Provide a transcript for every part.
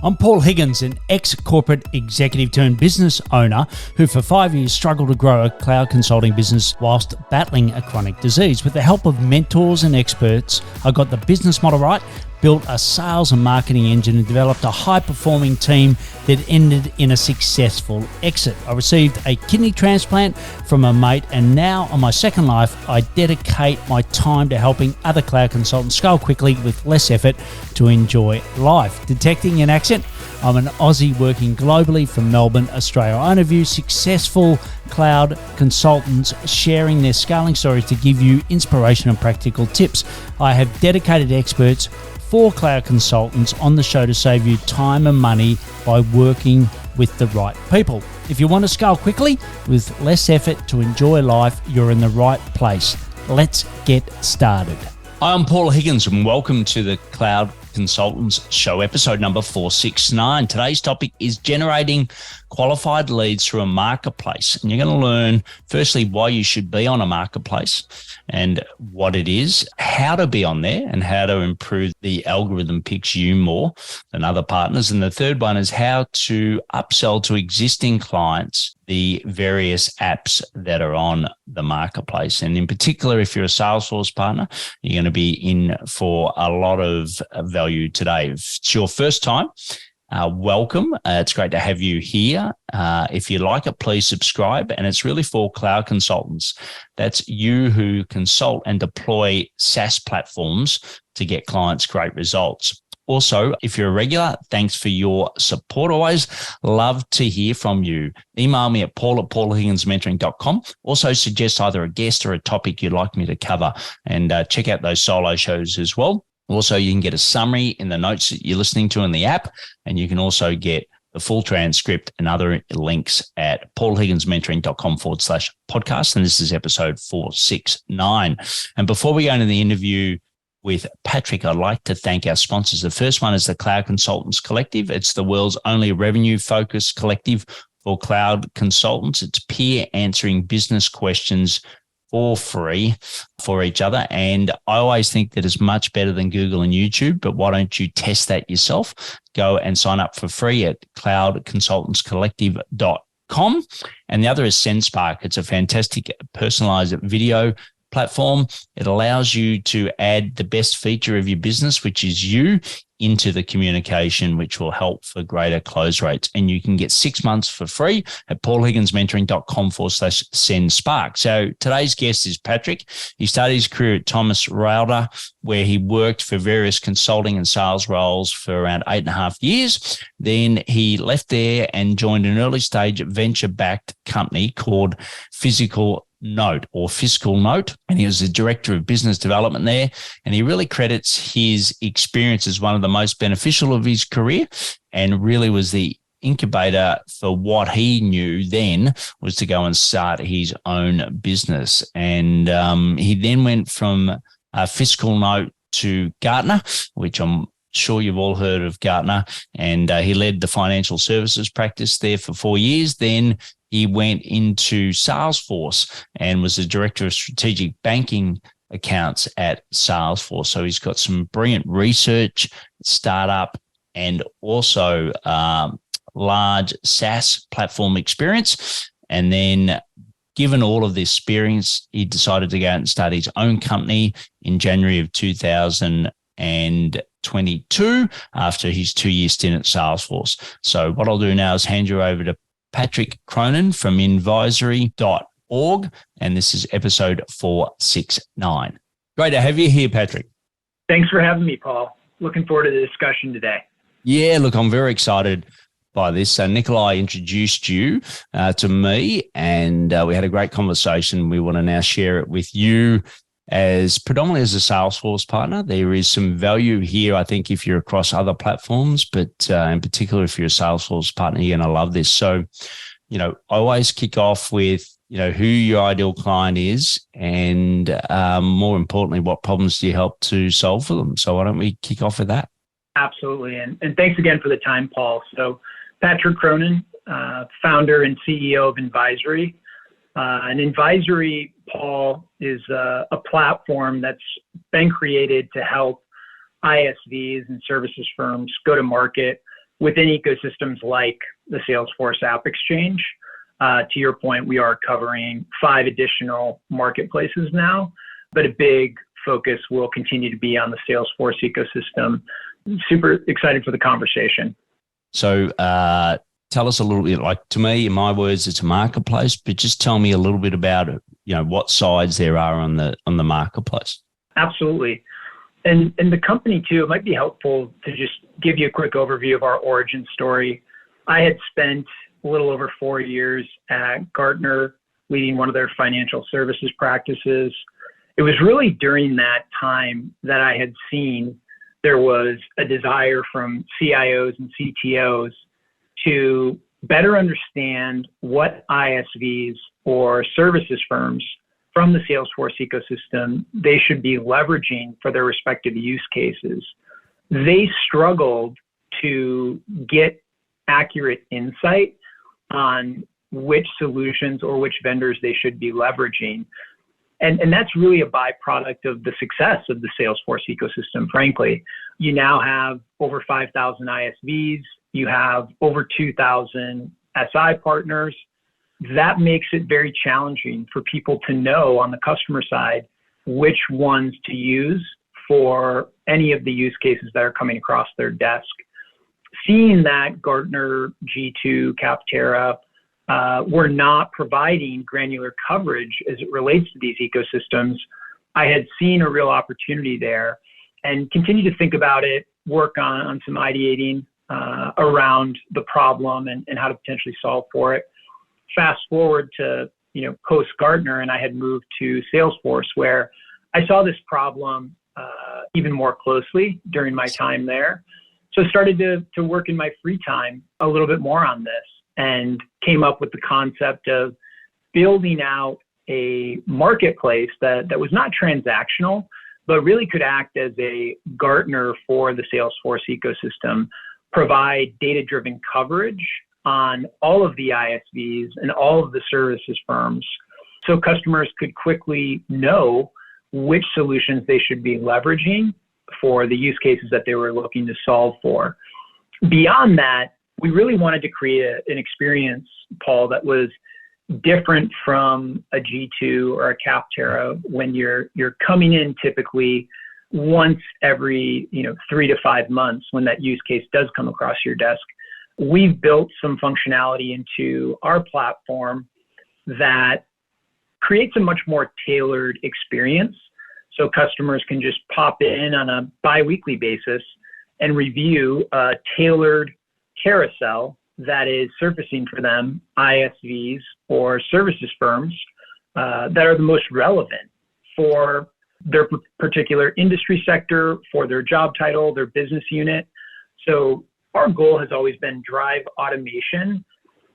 I'm Paul Higgins, an ex-corporate executive turned business owner who for 5 years struggled to grow a cloud consulting business whilst battling a chronic disease. With the help of mentors and experts, I got the business model right, built a sales and marketing engine and developed a high-performing team that ended in a successful exit. I received a kidney transplant from a mate, and now on my second life, I dedicate my time to helping other cloud consultants scale quickly with less effort to enjoy life. Detecting an accent? I'm an Aussie working globally from Melbourne, Australia. I interview successful cloud consultants sharing their scaling stories to give you inspiration and practical tips. I have dedicated experts for cloud consultants on the show to save you time and money by working with the right people. If you want to scale quickly with less effort to enjoy life, you're in the right place. Let's get started. I'm Paul Higgins and welcome to the Cloud Consultants Show, episode number 469. Today's topic is generating qualified leads through a marketplace. And you're going to learn, firstly, why you should be on a marketplace and what it is, how to be on there, and how to improve the algorithm picks you more than other partners. And the third one is how to upsell to existing clients the various apps that are on the marketplace. And in particular, if you're a Salesforce partner, you're going to be in for a lot of value today. If it's your first time, welcome. It's great to have you here. If you like it, please subscribe. And it's really for cloud consultants. That's you who consult and deploy SaaS platforms to get clients great results. Also, if you're a regular, thanks for your support. Always love to hear from you. Email me at paul@paulhigginsmentoring.com. Also suggest either a guest or a topic you'd like me to cover, and check out those solo shows as well. Also, you can get a summary in the notes that you're listening to in the app, and you can also get the full transcript and other links at paulhigginsmentoring.com/podcast. And this is episode 469. And before we go into the interview with Patrick, I'd like to thank our sponsors. The first one is the Cloud Consultants Collective. It's the world's only revenue-focused collective for cloud consultants. It's peer answering business questions for free for each other. And I always think that it's much better than Google and YouTube, but why don't you test that yourself? Go and sign up for free at cloudconsultantscollective.com. And the other is SendSpark. It's a fantastic personalized video platform. It allows you to add the best feature of your business, which is you, into the communication, which will help for greater close rates. And you can get 6 months for free at paulhigginsmentoring.com/SendSpark. So today's guest is Patrick. He started his career at Thomas Rauter, where he worked for various consulting and sales roles for around 8.5 years. Then he left there and joined an early stage venture-backed company called Fiscal Note, and he was the director of business development there. And he really credits his experience as one of the most beneficial of his career, and really was the incubator for what he knew then was to go and start his own business. And he then went from Fiscal Note to Gartner, which I'm sure you've all heard of Gartner, and he led the financial services practice there for 4 years. Then he went into Salesforce and was the director of strategic banking accounts at Salesforce. So he's got some brilliant research, startup, and also large SaaS platform experience. And then given all of this experience, he decided to go out and start his own company in January of 2022 after his 2-year stint at Salesforce. So what I'll do now is hand you over to Patrick Cronan from invisory.org, and this is episode 469. Great to have you here, Patrick. Thanks for having me, Paul. Looking forward to the discussion today. Yeah, look, I'm very excited by this. So Nikolai introduced you to me, and we had a great conversation. We want to now share it with you as predominantly as a Salesforce partner. There is some value here, I think, if you're across other platforms, but in particular, if you're a Salesforce partner, you're going to love this. So, I always kick off with, who your ideal client is, and more importantly, what problems do you help to solve for them? So why don't we kick off with that? Absolutely. And thanks again for the time, Paul. So Patrick Cronan, founder and CEO of Invisory. An advisory, Paul, is a platform that's been created to help ISVs and services firms go to market within ecosystems like the Salesforce App Exchange. To your point, we are covering 5 additional marketplaces now, but a big focus will continue to be on the Salesforce ecosystem. Super excited for the conversation. So tell us a little bit, like, to me, in my words, it's a marketplace, but just tell me a little bit about, what sides there are on the marketplace. Absolutely. And the company too, it might be helpful to just give you a quick overview of our origin story. I had spent a little over 4 years at Gartner, leading one of their financial services practices. It was really during that time that I had seen there was a desire from CIOs and CTOs to better understand what ISVs or services firms from the Salesforce ecosystem they should be leveraging for their respective use cases. They struggled to get accurate insight on which solutions or which vendors they should be leveraging. And that's really a byproduct of the success of the Salesforce ecosystem, frankly. You now have over 5,000 ISVs. You have over 2,000 SI partners. That makes it very challenging for people to know on the customer side which ones to use for any of the use cases that are coming across their desk. Seeing that Gartner, G2, Capterra were not providing granular coverage as it relates to these ecosystems, I had seen a real opportunity there and continue to think about it, work on some ideating around the problem and how to potentially solve for it. Fast forward to, post Gartner, and I had moved to Salesforce, where I saw this problem even more closely during my time there. So I started to work in my free time a little bit more on this and came up with the concept of building out a marketplace that was not transactional, but really could act as a Gartner for the Salesforce ecosystem, provide data-driven coverage on all of the ISVs and all of the services firms, so customers could quickly know which solutions they should be leveraging for the use cases that they were looking to solve for. Beyond that, we really wanted to create an experience, Paul, that was different from a G2 or a Capterra when you're coming in typically once every 3 to 5 months when that use case does come across your desk. We've built some functionality into our platform that creates a much more tailored experience. So customers can just pop in on a bi-weekly basis and review a tailored carousel that is surfacing for them ISVs or services firms that are the most relevant for their particular industry sector, for their job title, their business unit. So our goal has always been drive automation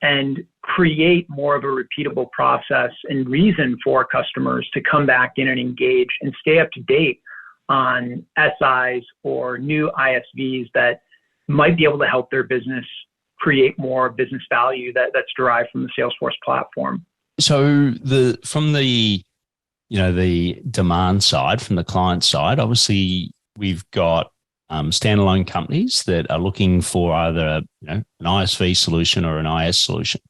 and create more of a repeatable process and reason for customers to come back in and engage and stay up to date on SIs or new ISVs that might be able to help their business create more business value that's derived from the Salesforce platform. So from the demand side, from the client side, obviously we've got standalone companies that are looking for either an ISV solution or an IS solution.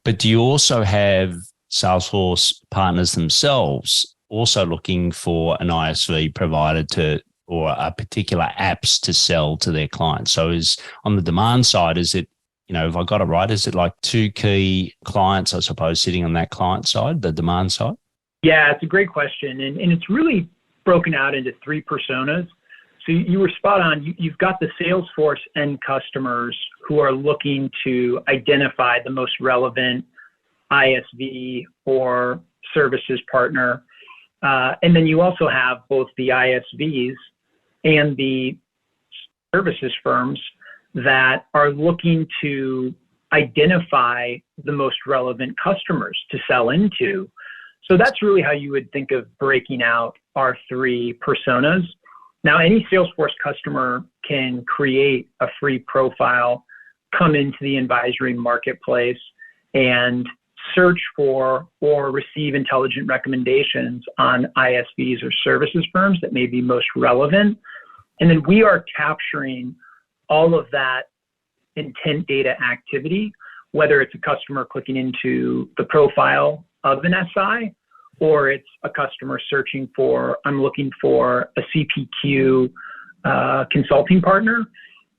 But do you also have Salesforce partners themselves also looking for an ISV provider or a particular apps to sell to their clients? So is on the demand side, is it, if I got it right, is it like 2 key clients, I suppose, sitting on that client side, the demand side? Yeah, it's a great question. And it's really broken out into 3 personas. So you were spot on. You've got the Salesforce end customers who are looking to identify the most relevant ISV or services partner. And then you also have both the ISVs and the services firms that are looking to identify the most relevant customers to sell into. So that's really how you would think of breaking out our 3 personas. Now, any Salesforce customer can create a free profile, come into the advisory marketplace, and search for or receive intelligent recommendations on ISVs or services firms that may be most relevant. And then we are capturing all of that intent data activity, whether it's a customer clicking into the profile of an SI, or it's a customer searching for, I'm looking for a CPQ consulting partner.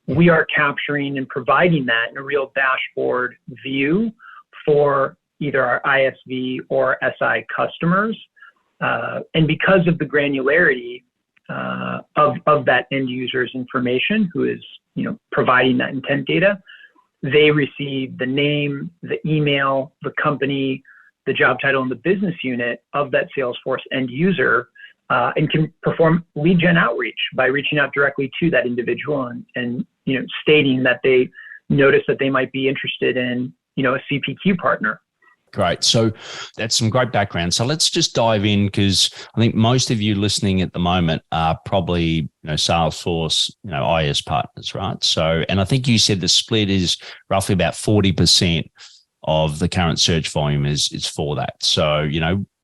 We are capturing and providing that in a real dashboard view for either our ISV or SI customers. And because of the granularity of that end user's information, who is providing that intent data, they receive the name, the email, the company, the job title, and the business unit of that Salesforce end user, and can perform lead gen outreach by reaching out directly to that individual and stating that they notice that they might be interested in a CPQ partner. Great. So that's some great background. So let's just dive in, because I think most of you listening at the moment are probably Salesforce IS partners, right? So, and I think you said the split is roughly about 40% of the current search volume is for that. So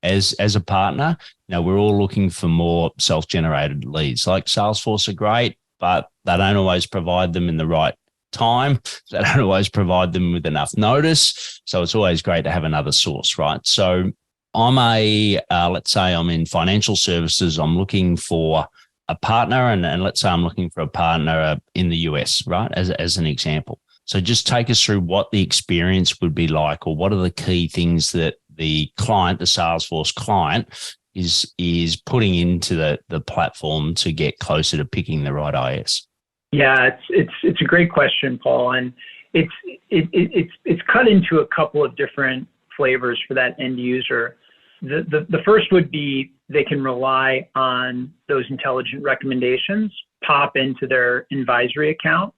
as a partner, we're all looking for more self-generated leads. Like Salesforce are great, but they don't always provide them in the right time. They don't always provide them with enough notice. So it's always great to have another source, right? So I'm let's say I'm in financial services. I'm looking for a partner, and let's say I'm looking for a partner in the US, right? As an example. So just take us through what the experience would be like, or what are the key things that the client, the Salesforce client, is putting into the platform to get closer to picking the right IS. Yeah, it's a great question, Paul, and it's cut into a couple of different flavors for that end user. The first would be they can rely on those intelligent recommendations, pop into their advisory account,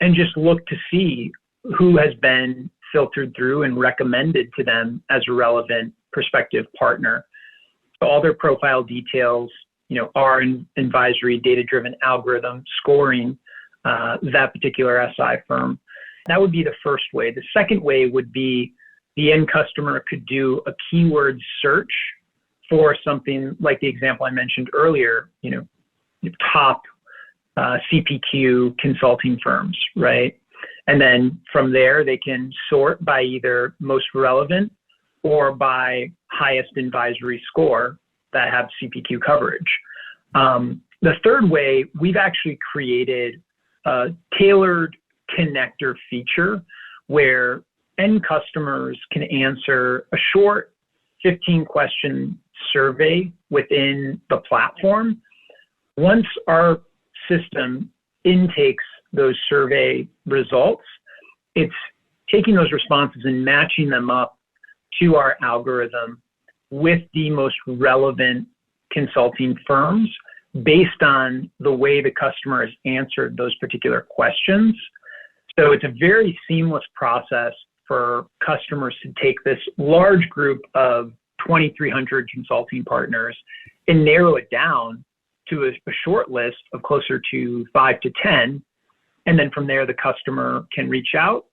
and just look to see who has been filtered through and recommended to them as a relevant prospective partner. So all their profile details, are an advisory data-driven algorithm scoring that particular SI firm. That would be the first way. The second way would be the end customer could do a keyword search for something like the example I mentioned earlier, top CPQ consulting firms, right? And then from there, they can sort by either most relevant or by highest advisory score that have CPQ coverage. The third way, we've actually created a tailored connector feature where end customers can answer a short 15-question survey within the platform. Once our system intakes those survey results, it's taking those responses and matching them up to our algorithm with the most relevant consulting firms based on the way the customer has answered those particular questions. So it's a very seamless process for customers to take this large group of 2,300 consulting partners and narrow it down to a short list of closer to 5 to 10. And then from there, the customer can reach out.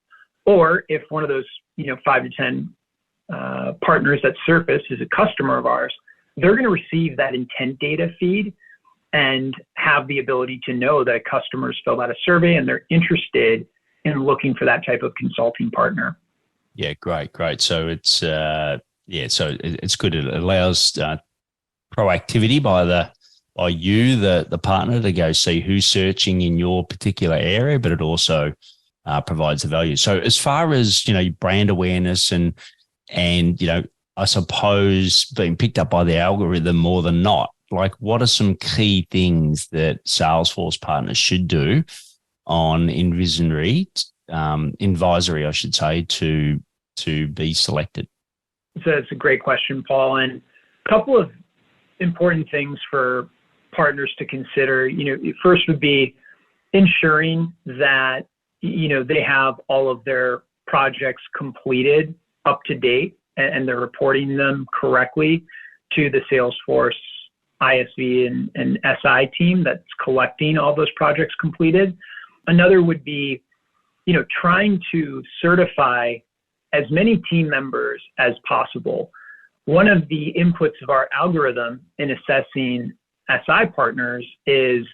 Or if one of those 5 to 10 partners that surface is a customer of ours, they're going to receive that intent data feed and have the ability to know that customers filled out a survey and they're interested in looking for that type of consulting partner. Yeah, great. So it's so it's good. It allows proactivity by you, the partner, to go see who's searching in your particular area, but it also provides the value. So as far as brand awareness and I suppose being picked up by the algorithm more than not, like what are some key things that Salesforce partners should do on advisory, I should say, to be selected? So it's a great question, Paul. And a couple of important things for partners to consider. First would be ensuring that they have all of their projects completed up to date and they're reporting them correctly to the Salesforce ISV and SI team that's collecting all those projects completed. Another would be, trying to certify as many team members as possible. One of the inputs of our algorithm in assessing SI partners is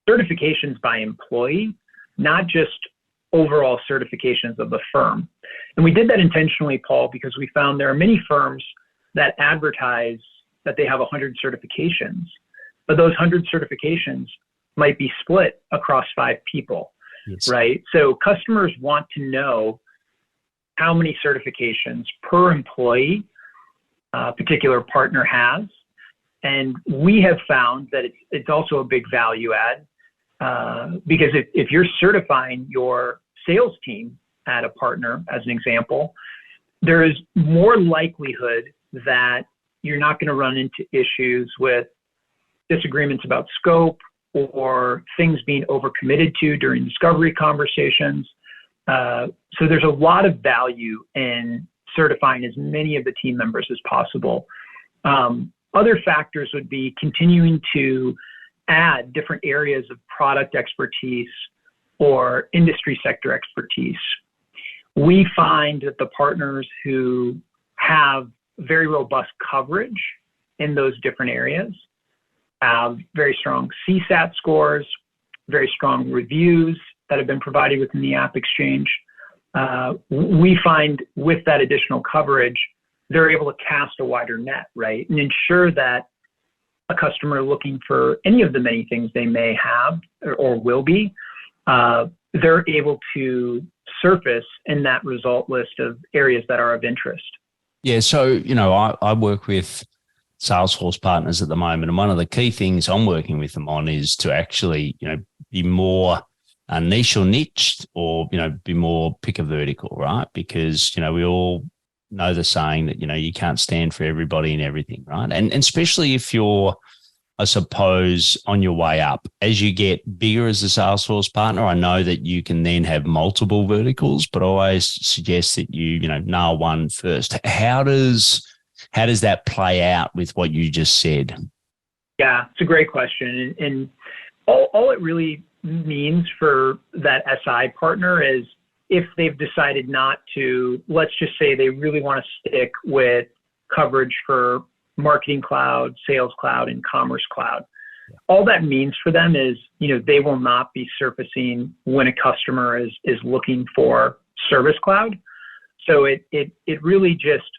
certifications by employee, not just overall certifications of the firm. And we did that intentionally, Paul, because we found there are many firms that advertise that they have 100 certifications, but those 100 certifications might be split across 5 people, Yes. right? So customers want to know how many certifications per employee a particular partner has. And we have found that it's also a big value add because if you're certifying your sales team at a partner, as an example, there is more likelihood that you're not going to run into issues with disagreements about scope or things being overcommitted to during discovery conversations. So there's a lot of value in certifying as many of the team members as possible. Other factors would be continuing to add different areas of product expertise or industry sector expertise. We find that the partners who have very robust coverage in those different areas have very strong CSAT scores, very strong reviews that have been provided within the App Exchange. We find with that additional coverage, they're able to cast a wider net, right? And ensure that a customer looking for any of the many things they may have or will be, they're able to surface in that result list of areas that are of interest. Yeah. So, I work with Salesforce partners at the moment. And one of the key things I'm working with them on is to actually, be more niche or niched or, be more pick a vertical, right? Because, we all know the saying that, you can't stand for everybody and everything, right? And especially if you're, I suppose, on your way up, as you get bigger as a Salesforce partner, I know that you can then have multiple verticals, but I always suggest that you, nail one first. How does that play out with what you just said? Yeah, it's a great question. And all it really means for that SI partner is if they've decided not to, let's just say they really want to stick with coverage for Marketing Cloud, Sales Cloud, and Commerce Cloud. All that means for them is, they will not be surfacing when a customer is looking for Service Cloud. So it really just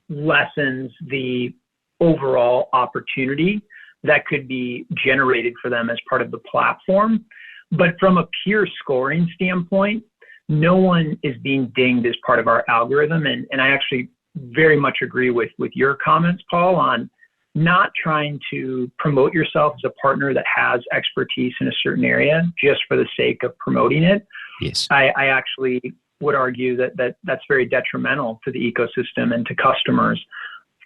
lessens the overall opportunity that could be generated for them as part of the platform. But from a pure scoring standpoint, no one is being dinged as part of our algorithm. And I actually very much agree with your comments, Paul, on not trying to promote yourself as a partner that has expertise in a certain area just for the sake of promoting it. Yes. I actually would argue that's very detrimental to the ecosystem and to customers.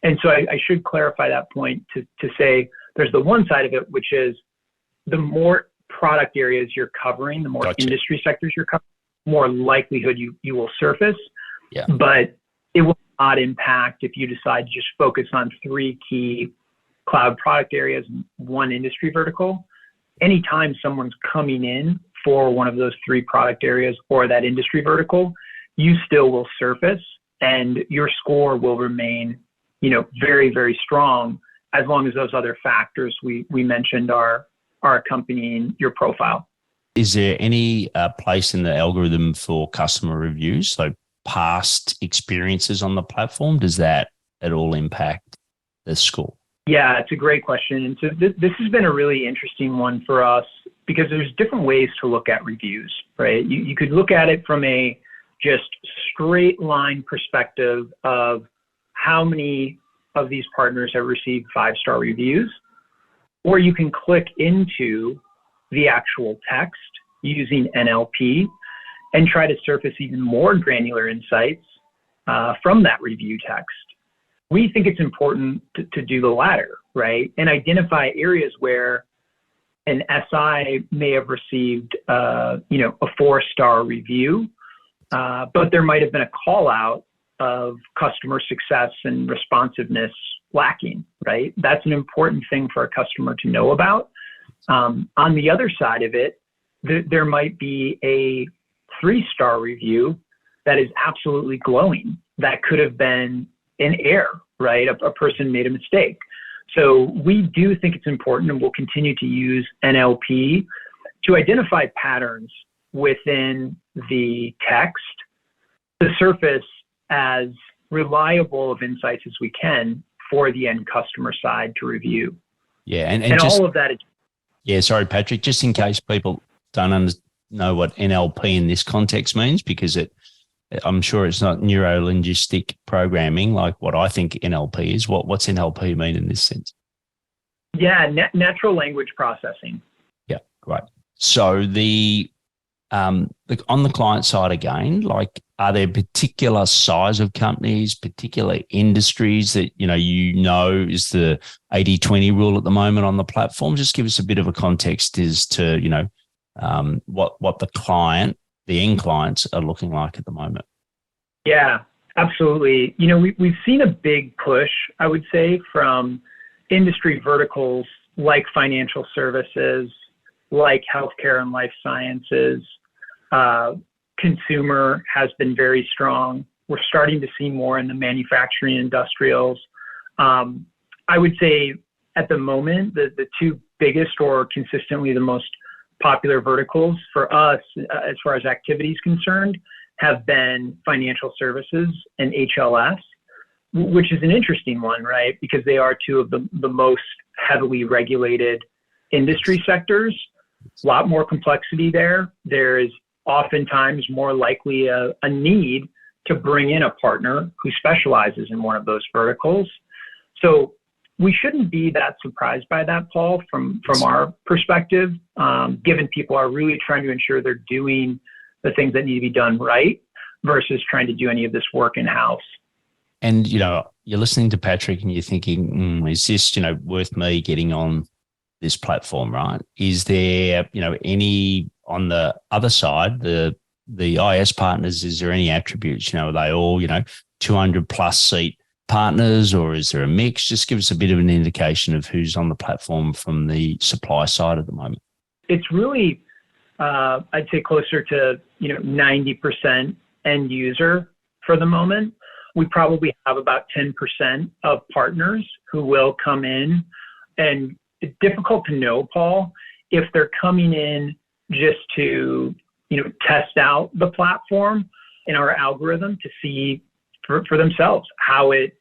And so I should clarify that point to say there's the one side of it, which is the more product areas you're covering, the more industry sectors you're covering, more likelihood you will surface. Yeah. But it will not impact if you decide to just focus on 3 key cloud product areas, one industry vertical. Anytime someone's coming in for one of those 3 product areas or that industry vertical, you still will surface and your score will remain, very, very strong as long as those other factors we mentioned are accompanying your profile. Is there any place in the algorithm for customer reviews? So past experiences on the platform, does that at all impact the score? Yeah, it's a great question. And so this has been a really interesting one for us because there's different ways to look at reviews, right? You could look at it from a just straight line perspective of how many of these partners have received 5-star reviews, or you can click into the actual text using NLP and try to surface even more granular insights from that review text. We think it's important to do the latter, right? And identify areas where an SI may have received, a 4-star review, but there might have been a call out of customer success and responsiveness lacking, right? That's an important thing for a customer to know about. On the other side of it, there might be a 3-star review that is absolutely glowing. That could have been an error, right? A person made a mistake. So we do think it's important, and we'll continue to use NLP to identify patterns within the text to surface as reliable of insights as we can for the end customer side to review. Yeah, and just, all of that is. Yeah, sorry, Patrick. Just in case people don't know what NLP in this context means, because I'm sure it's not neuro-linguistic programming like what I think NLP is. What's NLP mean in this sense? Yeah, natural language processing. Yeah, great. So the on the client side again, like, are there particular size of companies, particular industries that is the 80-20 rule at the moment on the platform? Just give us a bit of a context as to what the end clients are looking like at the moment. Yeah, absolutely. We've seen a big push, I would say, from industry verticals like financial services, like healthcare and life sciences. Consumer has been very strong. We're starting to see more in the manufacturing industrials. I would say at the moment, the two biggest or consistently the most popular verticals for us, as far as activity is concerned, have been financial services and HLS, which is an interesting one, right? Because they are two of the most heavily regulated industry sectors. A lot more complexity there. There is oftentimes more likely a need to bring in a partner who specializes in one of those verticals. So we shouldn't be that surprised by that, Paul, from our perspective, given people are really trying to ensure they're doing the things that need to be done right versus trying to do any of this work in-house. And, you're listening to Patrick and you're thinking, is this, worth me getting on this platform, right? Is there, any on the other side, the IS partners, is there any attributes, are they all, 200 plus seat partners, or is there a mix? Just give us a bit of an indication of who's on the platform from the supply side at the moment. It's really, I'd say closer to, 90% end user for the moment. We probably have about 10% of partners who will come in, and it's difficult to know, Paul, if they're coming in just to, test out the platform and our algorithm to see for themselves how it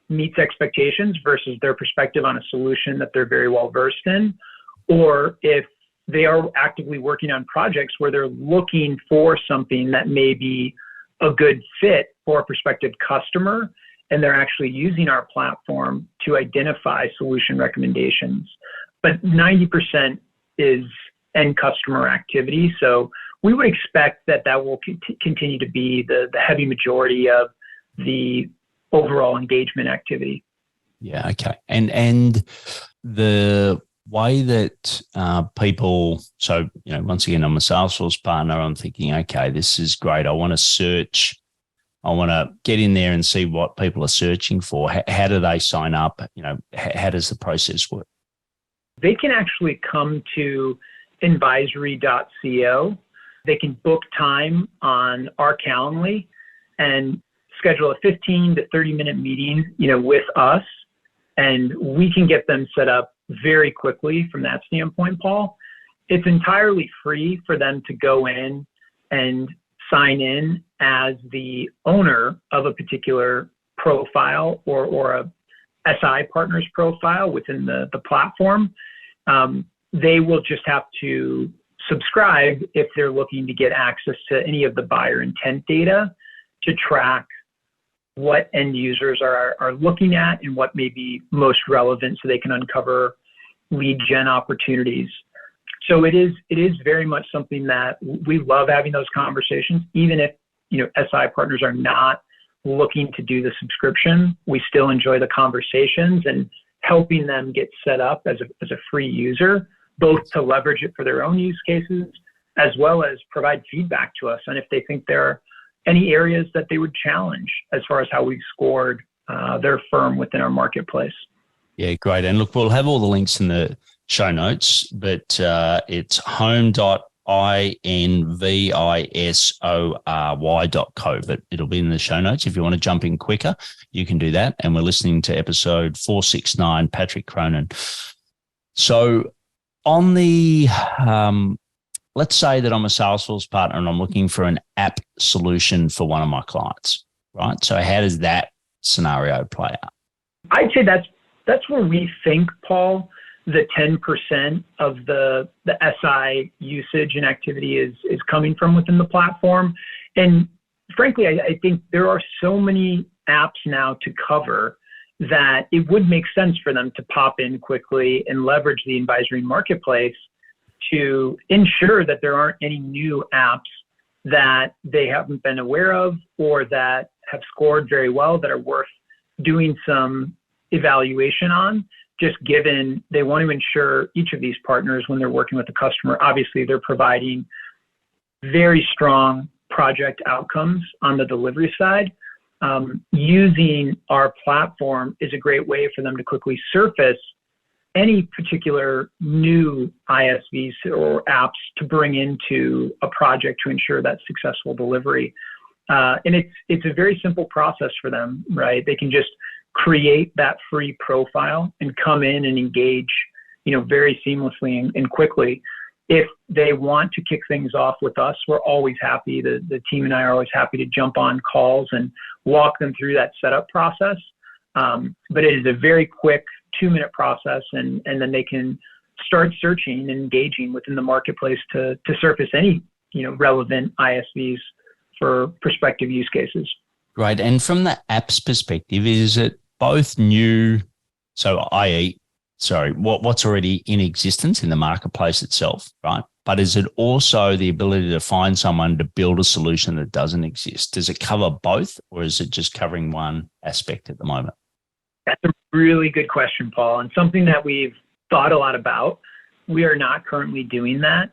meets expectations versus their perspective on a solution that they're very well versed in, or if they are actively working on projects where they're looking for something that may be a good fit for a prospective customer, and they're actually using our platform to identify solution recommendations. But 90% is end customer activity. So we would expect that will continue to be the heavy majority of the overall engagement activity. Yeah, okay. And the way that people, so, once again, I'm a Salesforce partner, I'm thinking, okay, this is great. I want to search. I want to get in there and see what people are searching for. How do they sign up? How does the process work? They can actually come to advisory.co. They can book time on our Calendly and schedule a 15 to 30-minute meeting, with us, and we can get them set up very quickly from that standpoint, Paul. It's entirely free for them to go in and sign in as the owner of a particular profile or a SI partner's profile within the platform. They will just have to subscribe if they're looking to get access to any of the buyer intent data to track what end users are looking at and what may be most relevant so they can uncover lead gen opportunities. So it is very much something that we love having those conversations, even if, SI partners are not looking to do the subscription. We still enjoy the conversations and helping them get set up as a free user, both to leverage it for their own use cases, as well as provide feedback to us on if they think there are any areas that they would challenge as far as how we've scored their firm within our marketplace. Yeah, great. And look, we'll have all the links in the show notes, but it's home.invisory.co, but it'll be in the show notes. If you want to jump in quicker, you can do that. And we're listening to episode 469, Patrick Cronan. So on the let's say that I'm a Salesforce partner and I'm looking for an app solution for one of my clients, right? So how does that scenario play out? I'd say that's where we think, Paul, the 10% of the SI usage and activity is coming from within the platform. And frankly, I think there are so many apps now to cover that it would make sense for them to pop in quickly and leverage the advisory marketplace to ensure that there aren't any new apps that they haven't been aware of or that have scored very well that are worth doing some evaluation on, just given they want to ensure each of these partners, when they're working with the customer, obviously they're providing very strong project outcomes on the delivery side. Using our platform is a great way for them to quickly surface any particular new ISVs or apps to bring into a project to ensure that successful delivery. And it's a very simple process for them, right? They can just create that free profile and come in and engage, very seamlessly and quickly. If they want to kick things off with us, we're always happy. The team and I are always happy to jump on calls and walk them through that setup process. But it is a very quick 2-minute process, and then they can start searching and engaging within the marketplace to surface any relevant ISVs for prospective use cases. Right. And from the apps perspective, is it both new, so i.e., what's already in existence in the marketplace itself, right? But is it also the ability to find someone to build a solution that doesn't exist? Does it cover both, or is it just covering one aspect at the moment? That's a really good question, Paul, and something that we've thought a lot about. We are not currently doing that.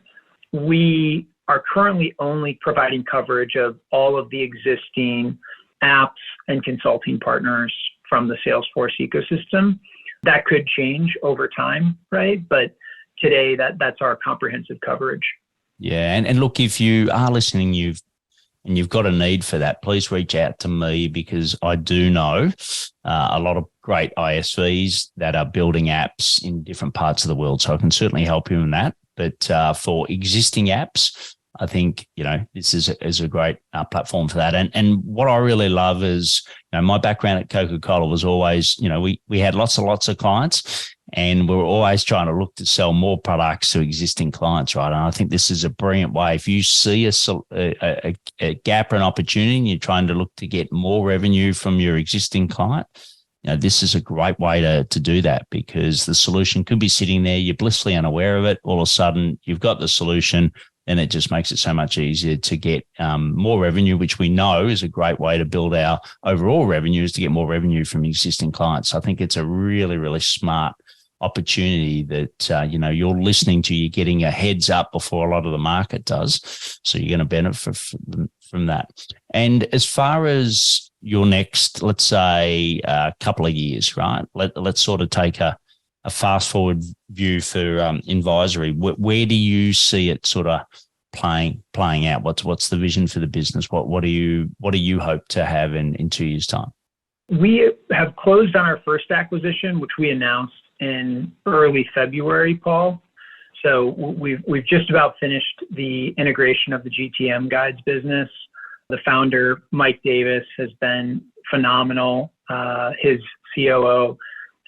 We are currently only providing coverage of all of the existing apps and consulting partners from the Salesforce ecosystem. That could change over time, right? But today, that's our comprehensive coverage. Yeah, and look, if you are listening, you've got a need for that, please reach out to me, because I do know a lot of great ISVs that are building apps in different parts of the world. So I can certainly help you in that. But for existing apps, I think, this is a great platform for that. And what I really love is, my background at Coca-Cola was always, we had lots of clients, and we were always trying to look to sell more products to existing clients, right? And I think this is a brilliant way. If you see a gap or an opportunity and you're trying to look to get more revenue from your existing client, this is a great way to do that, because the solution could be sitting there, you're blissfully unaware of it. All of a sudden, you've got the solution, and it just makes it so much easier to get more revenue, which we know is a great way to build our overall revenues, to get more revenue from existing clients. I think it's a really, really smart opportunity that, you're listening to, you're getting a heads up before a lot of the market does. So you're going to benefit from that. And as far as your next, let's say, couple of years, right? Let's sort of take a fast forward view for advisory. Where do you see it sort of playing out? What's the vision for the business? What do you hope to have in 2 years' time? We have closed on our first acquisition, which we announced in early February, Paul. So we've just about finished the integration of the GTM Guides business. The founder, Mike Davis, has been phenomenal. His COO,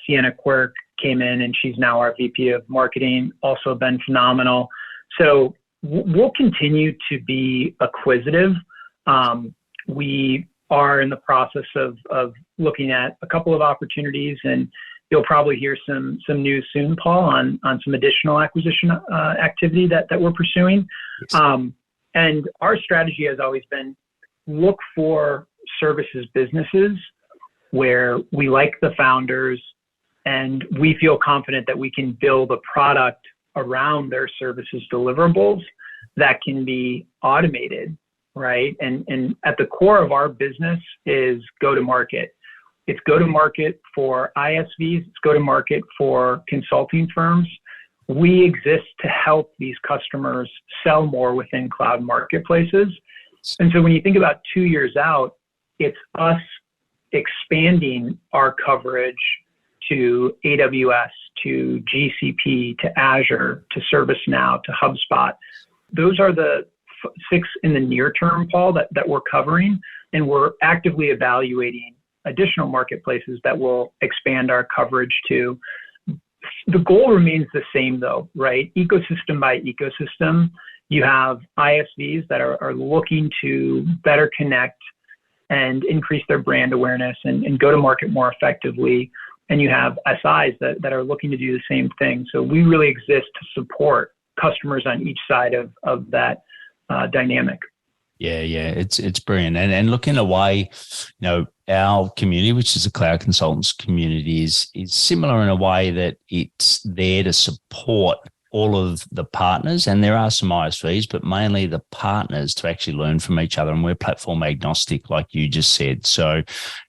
Sienna Quirk, came in, and she's now our VP of marketing, also been phenomenal. So we'll continue to be acquisitive. We are in the process of looking at a couple of opportunities, and you'll probably hear some news soon, Paul, on some additional acquisition activity that we're pursuing. Yes. And our strategy has always been look for services businesses where we like the founders and we feel confident that we can build a product around their services deliverables that can be automated, right? And at the core of our business is go-to-market. It's go-to-market for ISVs. It's go-to-market for consulting firms. We exist to help these customers sell more within cloud marketplaces. And so when you think about 2 years out, it's us expanding our coverage to AWS, to GCP, to Azure, to ServiceNow, to HubSpot. those are the 6 in the near term, Paul, that we're covering, and we're actively evaluating additional marketplaces that will expand our coverage to. The goal remains the same though, right? Ecosystem by ecosystem, you have ISVs that are looking to better connect and increase their brand awareness and go to market more effectively. And you have SIs that are looking to do the same thing. So we really exist to support customers on each side of that dynamic. Yeah, it's brilliant. And look, in a way, our community, which is a cloud consultants community, is similar in a way that it's there to support all of the partners, and there are some ISVs, but mainly the partners to actually learn from each other. And we're platform agnostic, like you just said. So,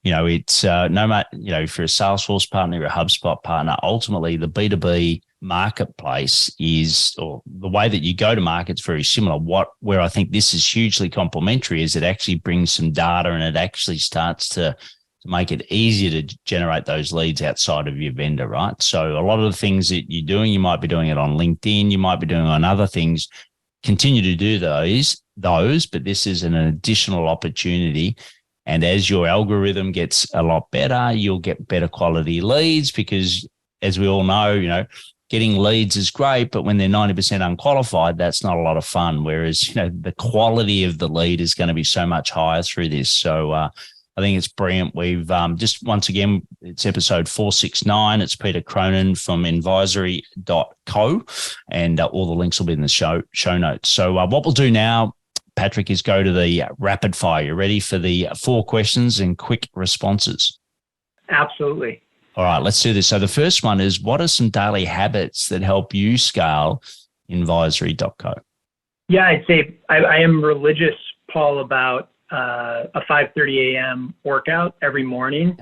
it's no matter, if you're a Salesforce partner, you're a HubSpot partner, ultimately the B2B marketplace is, or the way that you go to market is very similar. Where I think this is hugely complementary is it actually brings some data, and it actually starts to make it easier to generate those leads outside of your vendor, right? So a lot of the things that you're doing, you might be doing it on LinkedIn, you might be doing on other things. Continue to do those, but this is an additional opportunity. And as your algorithm gets a lot better, you'll get better quality leads, because as we all know, getting leads is great, but when they're 90% unqualified, that's not a lot of fun. Whereas, the quality of the lead is going to be so much higher through this. So, I think it's brilliant. We've just, once again, it's episode 469. It's Peter Cronan from advisory.co, and all the links will be in the show notes. So what we'll do now, Patrick, is go to the rapid fire. You ready for the 4 questions and quick responses? Absolutely. All right, let's do this. So the first one is, what are some daily habits that help you scale advisory.co? Yeah, I'd say I am religious, Paul, about a 5:30 a.m. workout every morning.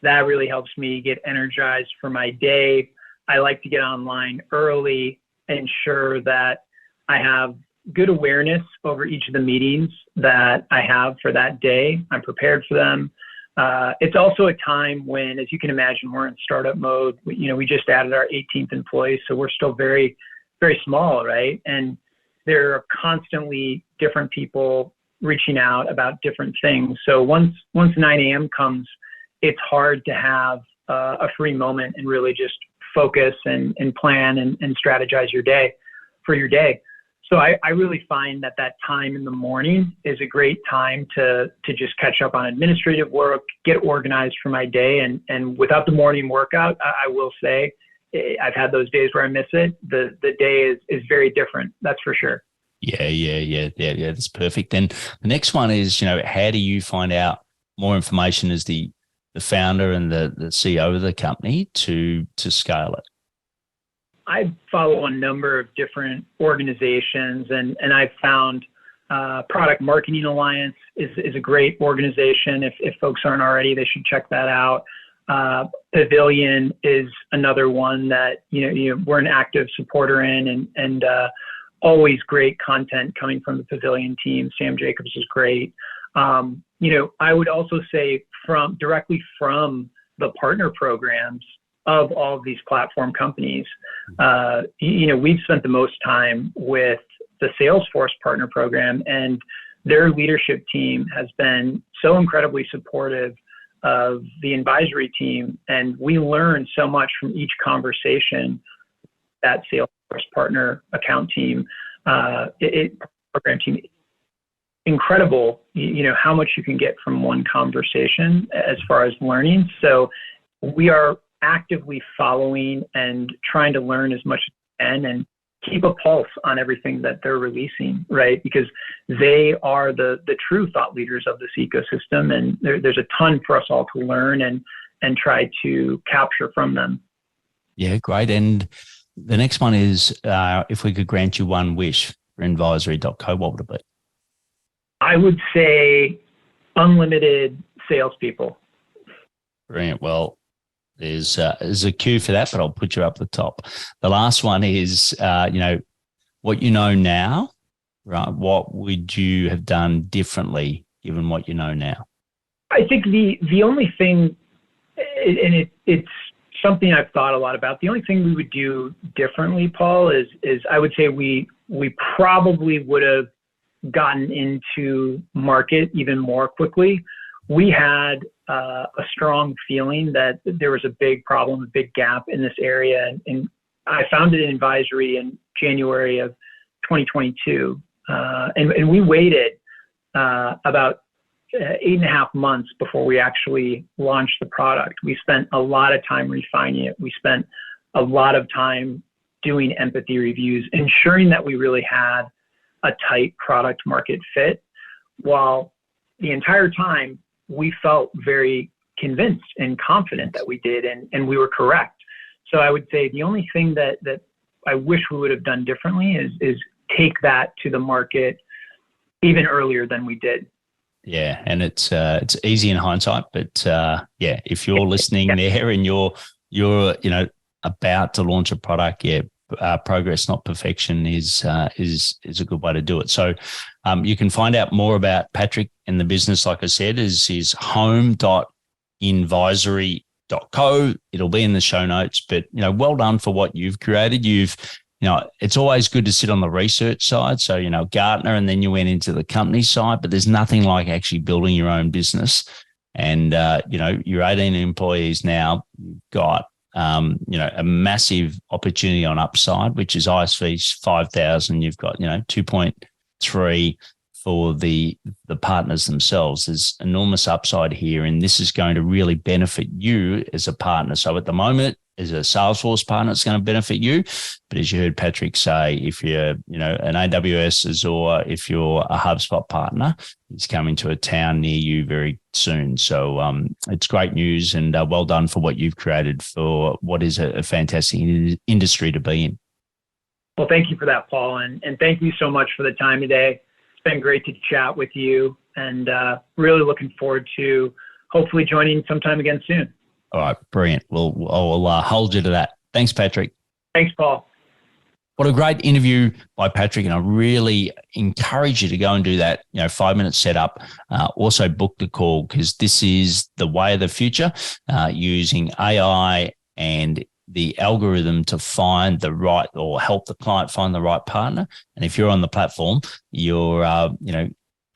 That really helps me get energized for my day. I like to get online early, ensure that I have good awareness over each of the meetings that I have for that day. I'm prepared for them. It's also a time when, as you can imagine, we're in startup mode. We just added our 18th employee, so we're still very, very small, right? And there are constantly different people reaching out about different things. So once 9 a.m. comes, it's hard to have a free moment and really just focus and plan and strategize your day. So I really find that time in the morning is a great time to just catch up on administrative work, get organized for my day. And without the morning workout, I will say, I've had those days where I miss it. The day is very different. That's for sure. Yeah. That's perfect. And the next one is, how do you find out more information as the founder and the CEO of the company to scale it? I follow a number of different organizations, and I've found Product Marketing Alliance is a great organization. If folks aren't already, they should check that out. Pavilion is another one that we're an active supporter in, and always great content coming from the Pavilion team. Sam Jacobs is great. I would also say directly from the partner programs of all of these platform companies. We've spent the most time with the Salesforce partner program, and their leadership team has been so incredibly supportive of the advisory team. And we learn so much from each conversation. That Salesforce partner account team, program team, incredible, how much you can get from one conversation as far as learning. So we are actively following and trying to learn as much as we can and keep a pulse on everything that they're releasing, right? Because they are the true thought leaders of this ecosystem, and there's a ton for us all to learn and try to capture from them. Yeah, great. And the next one is, if we could grant you one wish for advisory.co, what would it be? I would say unlimited salespeople. Brilliant. Well, there's a cue for that, but I'll put you up the top. The last one is, what you know now, right? What would you have done differently given what you know now? I think the only thing, and it's something I've thought a lot about. The only thing we would do differently, Paul, is I would say we probably would have gotten into market even more quickly. We had a strong feeling that there was a big problem, a big gap in this area. And I founded an advisory in January of 2022. And we waited about 8.5 months before we actually launched the product. We spent a lot of time refining it. We spent a lot of time doing empathy reviews, ensuring that we really had a tight product market fit, while the entire time we felt very convinced and confident that we did, and we were correct. So I would say the only thing that I wish we would have done differently is take that to the market even earlier than we did. Yeah, and it's easy in hindsight, but if you're listening there and you're about to launch a product, progress, not perfection, is a good way to do it. So you can find out more about Patrick and the business, like I said, is home.invisory.co. It'll be in the show notes, but well done for what you've created. It's always good to sit on the research side. So, Gartner, and then you went into the company side, but there's nothing like actually building your own business. And, you're 18 employees now. You've got, a massive opportunity on upside, which is ISV's 5,000. You've got, 2.3 for the partners themselves. There's enormous upside here, and this is going to really benefit you as a partner. So at the moment, as a Salesforce partner, it's going to benefit you. But as you heard Patrick say, if you're, an AWS or if you're a HubSpot partner, it's coming to a town near you very soon. So it's great news, and well done for what you've created for what is a fantastic industry to be in. Well, thank you for that, Paul. And thank you so much for the time today. It's been great to chat with you, and really looking forward to hopefully joining sometime again soon. All right, brilliant. Well, I'll hold you to that. Thanks, Patrick. Thanks, Paul. What a great interview by Patrick, and I really encourage you to go and do that, 5-minute setup. Also book the call, because this is the way of the future, using AI and the algorithm to find the right, or help the client find the right partner. And if you're on the platform, you're,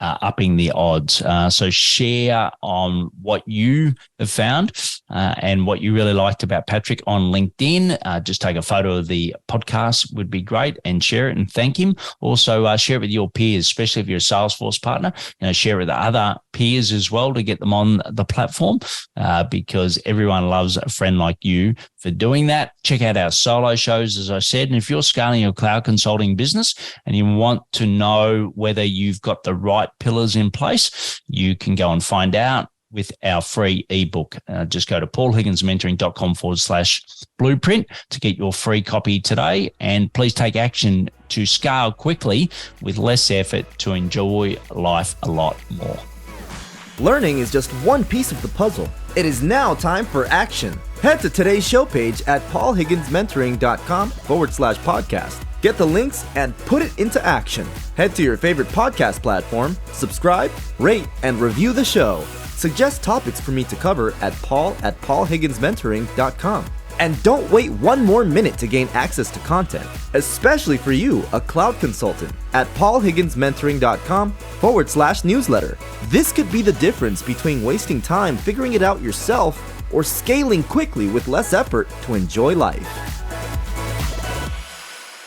upping the odds. So share on what you have found and what you really liked about Patrick on LinkedIn. Just take a photo of the podcast would be great, and share it and thank him. Also share it with your peers, especially if you're a Salesforce partner. Share it with other peers as well to get them on the platform, because everyone loves a friend like you for doing that. Check out our solo shows, as I said. And if you're scaling your cloud consulting business and you want to know whether you've got the right pillars in place, you can go and find out with our free ebook. Just go to paulhigginsmentoring.com/blueprint to get your free copy today. And please take action to scale quickly with less effort to enjoy life a lot more. Learning is just one piece of the puzzle. It is now time for action. Head to today's show page at paulhigginsmentoring.com/podcast. Get the links and put it into action. Head to your favorite podcast platform, subscribe, rate, and review the show. Suggest topics for me to cover at paul@paulhigginsmentoring.com. And don't wait one more minute to gain access to content, especially for you, a cloud consultant, at paulhigginsmentoring.com/newsletter. This could be the difference between wasting time figuring it out yourself or scaling quickly with less effort to enjoy life.